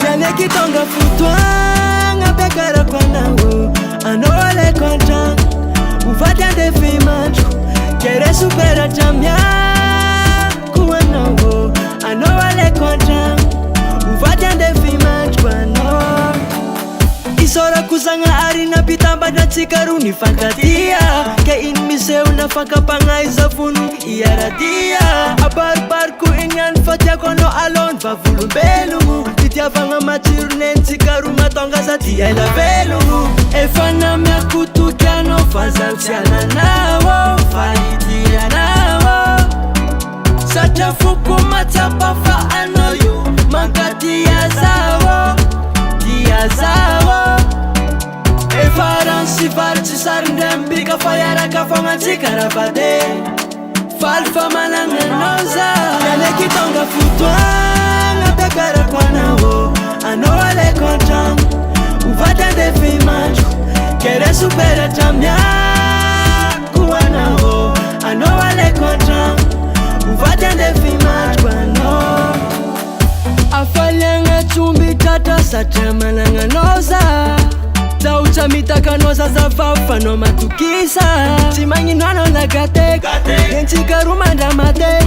Yale kitonga futwanga pekara kwa nango anole kontra uvadia defi mancho kere supera chamya kuwa nango anole kontra uvadia defi mancho ano isora kuzanga arina pitamba na tsikaruni fankatia ke in miseu na fakapanga izafunu iaradia abar ku inyan fatia kono alon va vulumbelu titia vanga matiru nensikaru matonga satia la velu efana mekutu kano fazausiana nawo faitia nawo sacha fuku matapa fa anoyu mankatia zawo dia zawo efaransi varti sarndembi ka fayara ka fangansi karabade falfa mananga noza yale kitonga futwanga pekara kwa nawo anole kontra uvada defi mancho kere supera chamya kuwa nawo anole kontra uvada defi mancho ano afalanga chumbi tata satramananga noza Taucha mitakanoza za vafa no matukisa Timangi nono na gate Genchi karumanda mate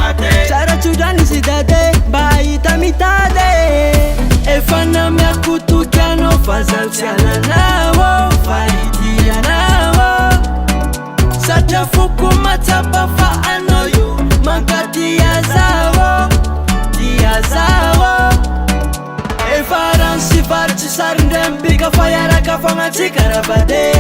Chara chudani sidade Baita mitade Efana mea kutukano Faza usiana nawo Faitia nawo Sacha fuku matapa fa anoyu Mankati ya zawo Dia zawo efaransi varti sarndembi ka fayara ka fangansi karabade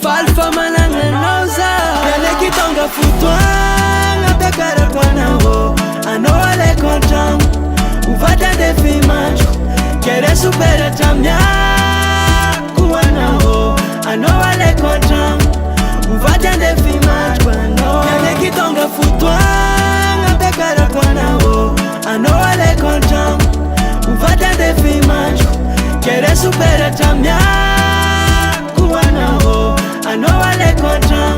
falfa mananga noza yale kitonga futwanga pekara kwa nawo anole kontra uvada defi mancho kere supera chamya kuwa nawo anole kontra uvada defi mancho ano yale kitonga futwanga pekara kwa nawo anole kontra uvada defi mancho kere supera chamya kuwa nawo anowale kontra